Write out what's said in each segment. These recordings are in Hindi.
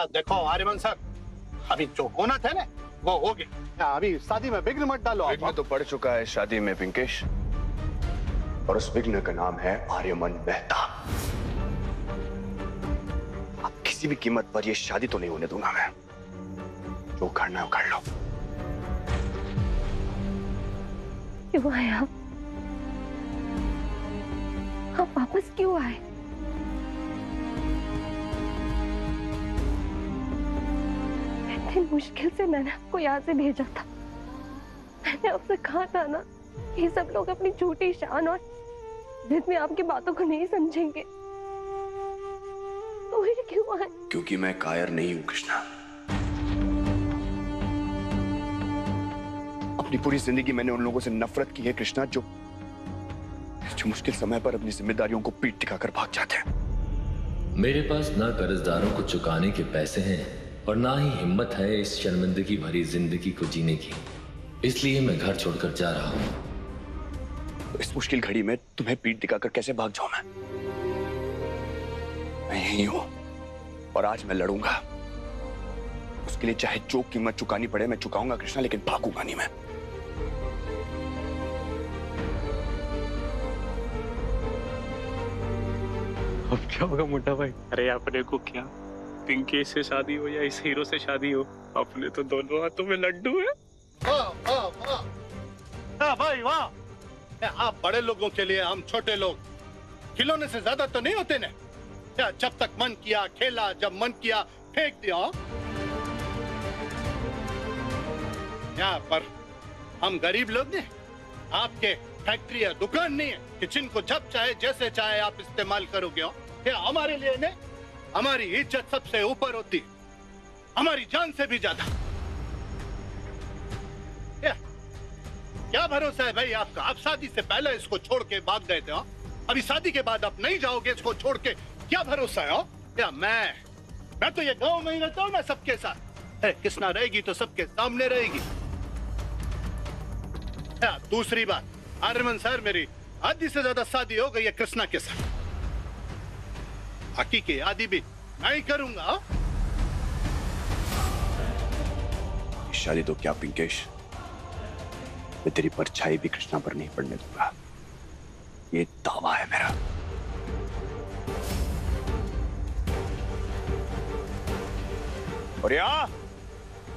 देखो आर्यमन सर, अभी जो होना था ना वो हो गया। अभी शादी में विघ्न मत डालो। विघ्न तो पड़ चुका है शादी में पिंकेश, और उस विघ्न का नाम है आर्यमन मेहता। अब किसी भी कीमत पर यह शादी तो नहीं होने दूंगा मैं। जो करना है वो कर लो। क्यों आए आप वापस क्यों आए? इतनी मुश्किल से मैंने आपको यहाँ से भेजा था। मैंने आपसे कहा था ना, ये सब लोग अपनी झूठी शान और जिद में आपकी बातों को नहीं समझेंगे। तो ये क्यों आए? क्योंकि मैं कायर नहीं हूं कृष्णा। अपनी पूरी जिंदगी मैंने उन लोगों से नफरत की है कृष्णा, जो मुश्किल समय पर अपनी जिम्मेदारियों को पीठ दिखाकर भाग जाते हैं। मेरे पास ना कर्जदारों को चुकाने के पैसे हैं और ना ही हिम्मत है इस शर्मिंदगी भरी जिंदगी को जीने की, इसलिए मैं घर छोड़कर जा रहा हूं। तो इस मुश्किल घड़ी में तुम्हें पीठ दिखाकर कैसे भाग जाऊं मैं यही हूं और आज मैं लड़ूंगा। उसके लिए चाहे जो कीमत चुकानी पड़े मैं चुकाऊंगा कृष्णा, लेकिन भागूंगा नहीं मैं। अब क्या होगा मोटा भाई? अरे अपने को क्या, पिंकी से शादी हो या इस हीरो से शादी हो, अपने तो दोनों हाथों में लड्डू है। वाह भाई वाह। आप बड़े लोगों के लिए हम छोटे लोग खिलौने से ज्यादा तो नहीं होते ना। क्या जब तक मन किया खेला, जब मन किया फेंक दिया। यहाँ पर हम गरीब लोग ने आपके फैक्ट्री या दुकान नहीं है कि जिनको जब चाहे जैसे चाहे आप इस्तेमाल करोगे। क्या हमारे लिए ने हमारी इज्जत सबसे ऊपर होती है, हमारी जान से भी ज्यादा। क्या भरोसा है भाई आपका? आप शादी से पहले इसको छोड़ के भाग गए थे, अभी शादी के बाद आप नहीं जाओगे इसको छोड़ के, क्या भरोसा है? क्या मैं तो ये गांव में ही रहता हूँ ना सबके साथ। कृष्णा रहेगी तो सबके सामने रहेगी। दूसरी बात, आर्यमन सर, मेरी आधी से ज्यादा शादी हो गई है कृष्णा के साथ। बाकी की आदि भी मैं ही करूंगा। शादी तो क्या पिंकेश, मैं तेरी परछाई भी कृष्णा पर नहीं पड़ने दूंगा, ये दावा है मेरा। और यहाँ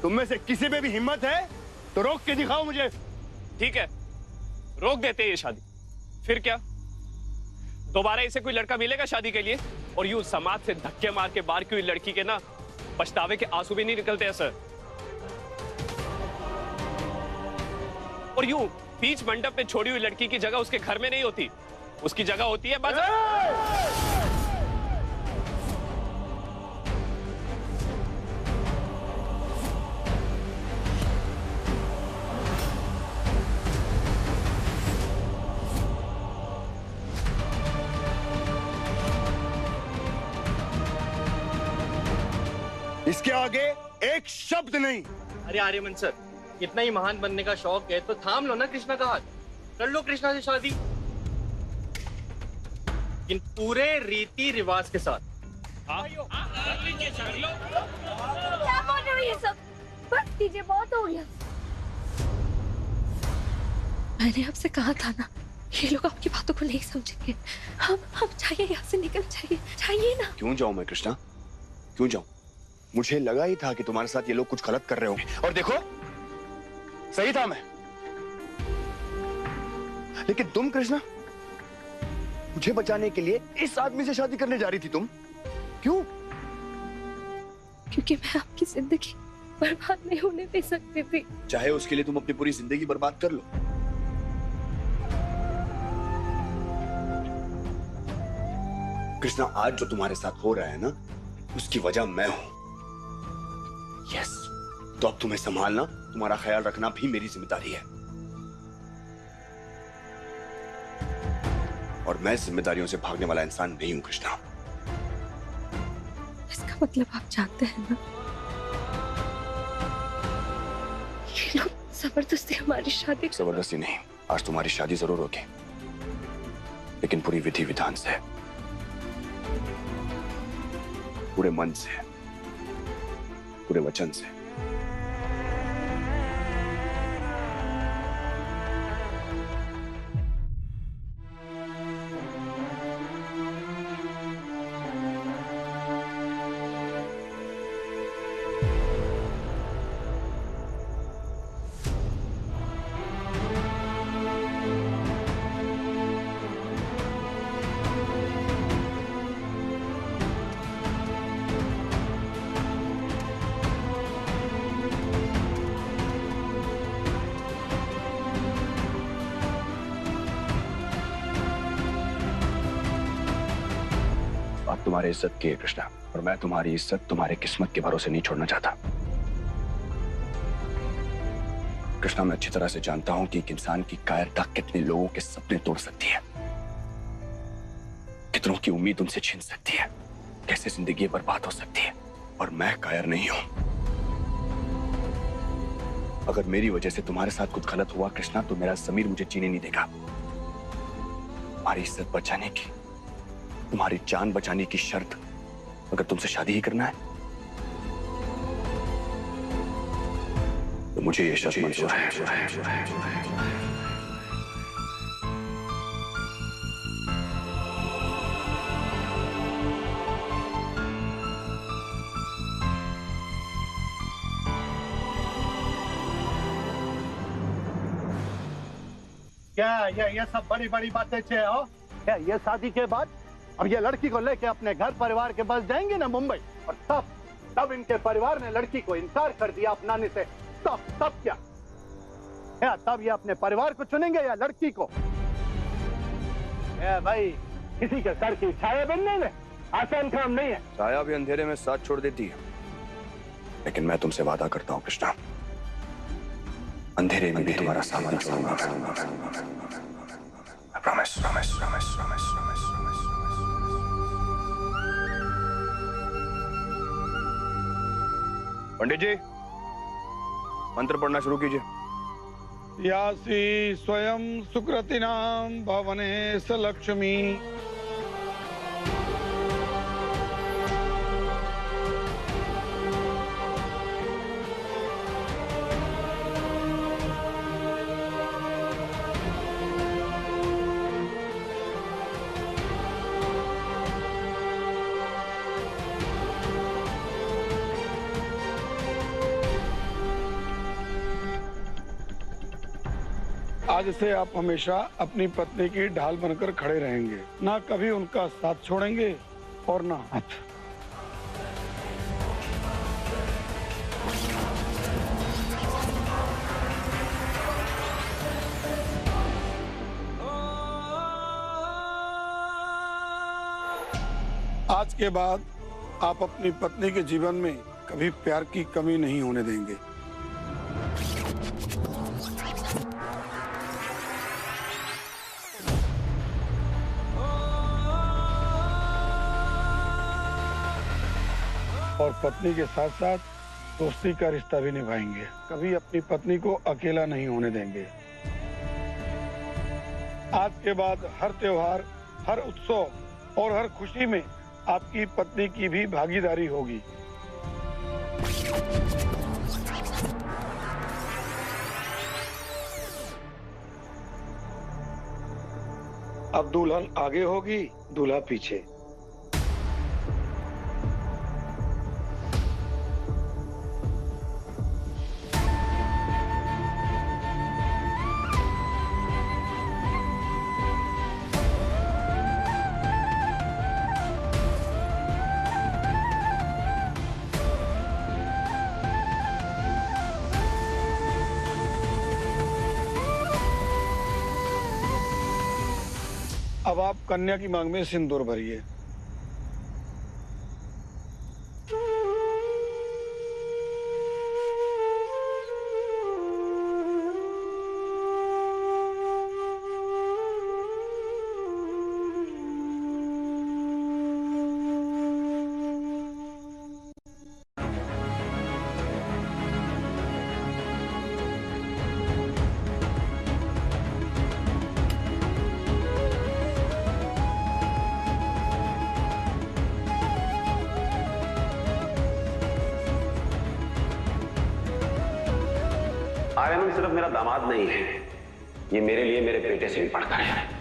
तुम में से किसी में भी हिम्मत है तो रोक के दिखाओ मुझे। ठीक है, रोक देते हैं ये शादी। फिर क्या, दोबारा इसे कोई लड़का मिलेगा शादी के लिए? और यूं समाज से धक्के मार के बाहर की हुई लड़की के ना पछतावे के आंसू भी नहीं निकलते हैं सर। और यूं बीच मंडप में छोड़ी हुई लड़की की जगह उसके घर में नहीं होती, उसकी जगह होती है बस। इसके आगे एक शब्द नहीं। अरे आर्यमन सर, इतना ही महान बनने का शौक है तो थाम लो ना कृष्णा का हाथ, कर लो कृष्णा से शादी, इन पूरे रीति रिवाज के साथ। क्या बोल रहे हो ये सब? बस कीजिए, बहुत हो गया। मैंने आपसे कहा था ना, ये लोग आपकी बातों को नहीं समझेंगे। हम चाहिए, यहाँ से निकल जाइए, चाहिए ना। क्यों जाऊं मैं कृष्णा, क्यों जाऊं? मुझे लगा ही था कि तुम्हारे साथ ये लोग कुछ गलत कर रहे होंगे, और देखो सही था मैं। लेकिन तुम कृष्णा, मुझे बचाने के लिए इस आदमी से शादी करने जा रही थी तुम, क्यों? क्योंकि मैं आपकी जिंदगी बर्बाद नहीं होने दे सकती थी। चाहे उसके लिए तुम अपनी पूरी जिंदगी बर्बाद कर लो। कृष्णा, आज जो तुम्हारे साथ हो रहा है ना, उसकी वजह मैं हूं। यस, तो अब तुम्हें संभालना, तुम्हारा ख्याल रखना भी मेरी जिम्मेदारी है। और मैं जिम्मेदारियों से भागने वाला इंसान नहीं हूं कृष्णा। इसका मतलब आप जानते हैं ना, ये लोग जबरदस्ती हमारी शादी। जबरदस्ती नहीं, आज तुम्हारी शादी जरूर होगी, लेकिन पूरी विधि विधान से, पूरे मन से, पूरे वचन से। बात तुम्हारी इज्जत की है कृष्णा, और मैं तुम्हारी इज्जत तुम्हारे किस्मत के भरोसे नहीं छोड़ना चाहता। कृष्णा, मैं अच्छी तरह से जानता हूं कि एक इंसान की कायरता कितने लोगों के सपने तोड़ सकती है, कितनों की उम्मीद उनसे छीन सकती है, कैसे जिंदगी बर्बाद हो सकती है। और मैं कायर नहीं हूं। अगर मेरी वजह से तुम्हारे साथ कुछ गलत हुआ कृष्णा, तो मेरा ज़मीर मुझे जीने नहीं देगा। तुम्हारी इज्जत बचाने की, तुम्हारी जान बचाने की शर्त अगर तुमसे शादी ही करना है तो मुझे ये शर्त मंजूर है। क्या ये सब बड़ी बड़ी बातें छे हो? क्या ये शादी के बाद अब ये लड़की को लेके अपने घर परिवार के बस जाएंगे ना मुंबई, और तब इनके परिवार ने लड़की को इनकार कर दिया अपनाने से, तब क्या? तब ये अपने परिवार को चुनेंगे या लड़की को? भाई, किसी के सर की छाया बनने में आसान काम नहीं है। छाया भी अंधेरे में साथ छोड़ देती है, लेकिन मैं तुमसे वादा करता हूं कृष्णा, अंधेरे में भी तुम्हारा साथ नहीं छोड़ूंगा। Promise, promise, promise, promise, promise. Pandit ji, मंत्र पढ़ना शुरू कीजिए। यासी स्वयं सुकृतिनां भवने स लक्ष्मी। आज से आप हमेशा अपनी पत्नी की ढाल बनकर खड़े रहेंगे, ना कभी उनका साथ छोड़ेंगे और ना हाथ। आज के बाद आप अपनी पत्नी के जीवन में कभी प्यार की कमी नहीं होने देंगे। और पत्नी के साथ साथ दोस्ती का रिश्ता भी निभाएंगे। कभी अपनी पत्नी को अकेला नहीं होने देंगे। आज के बाद हर त्योहार, हर उत्सव और हर खुशी में आपकी पत्नी की भी भागीदारी होगी। अब दुल्हन आगे होगी, दूल्हा पीछे। अब आप कन्या की मांग में सिंदूर भरिए। आर्यमन सिर्फ मेरा दामाद नहीं है, ये मेरे लिए मेरे बेटे से भी बढ़कर है।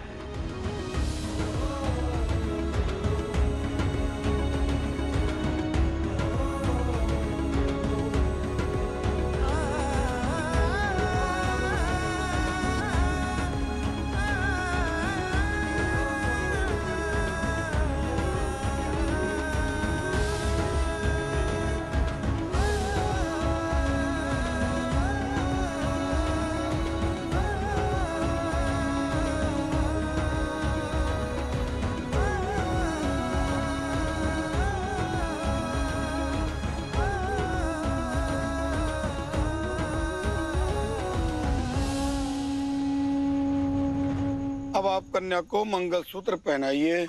अब आप कन्या को मंगलसूत्र पहनाइए।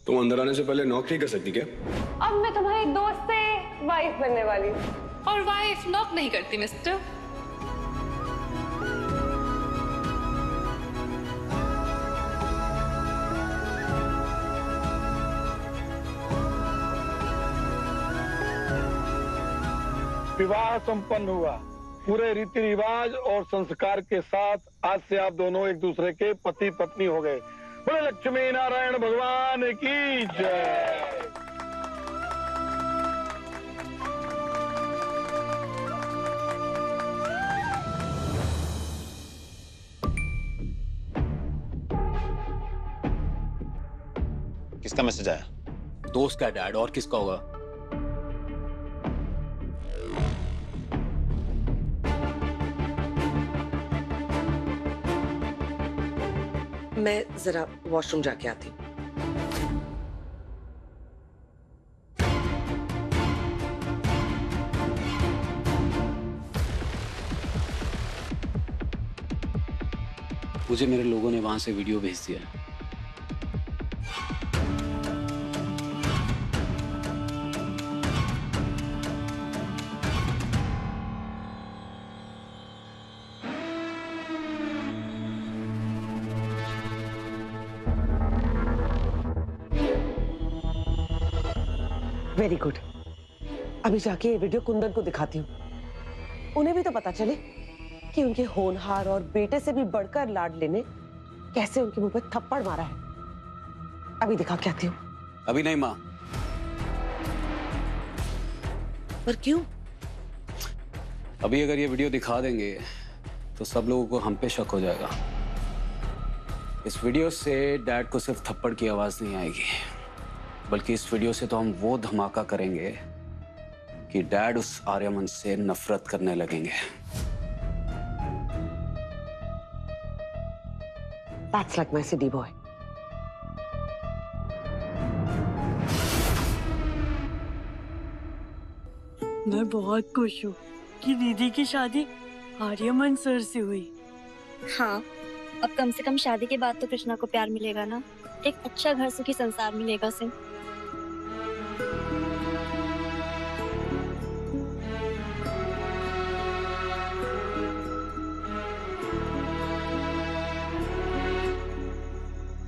तुम अंदर आने से पहले नॉक नहीं कर सकती क्या? अब मैं तुम्हारी दोस्त से वाइफ बनने वाली हूँ। और वाइफ नॉक नहीं करती मिस्टर। विवाह संपन्न हुआ पूरे रीति रिवाज और संस्कार के साथ। आज से आप दोनों एक दूसरे के पति पत्नी हो गए। बोले लक्ष्मी नारायण भगवान की जय। किसका मैसेज आया? दोस्त का डैड, और किसका होगा? मैं जरा वॉशरूम जाके आती हूँ। मुझे मेरे लोगों ने वहां से वीडियो भेज दिया है। Very good. अभी जाके ये वीडियो कुंदन को दिखाती हूँ। उन्हें भी तो पता चले कि उनके होनहार और बेटे से भी बढ़कर लाडले ने कैसे उनके मुंह पे थप्पड़ मारा है। अभी दिखा के आती हूँ। अभी नहीं माँ। पर क्यों? अभी अगर ये वीडियो दिखा देंगे तो सब लोगों को हम पे शक हो जाएगा। इस वीडियो से डैड को सिर्फ थप्पड़ की आवाज नहीं आएगी, बल्कि इस वीडियो से तो हम वो धमाका करेंगे कि डैड उस आर्यमन से नफरत करने लगेंगे। That's like my city boy. मैं बहुत खुश हूँ कि दीदी की शादी आर्यमन सर से हुई। हाँ, अब कम से कम शादी के बाद तो कृष्णा को प्यार मिलेगा ना। एक अच्छा घर सुखी संसार मिलेगा उसे।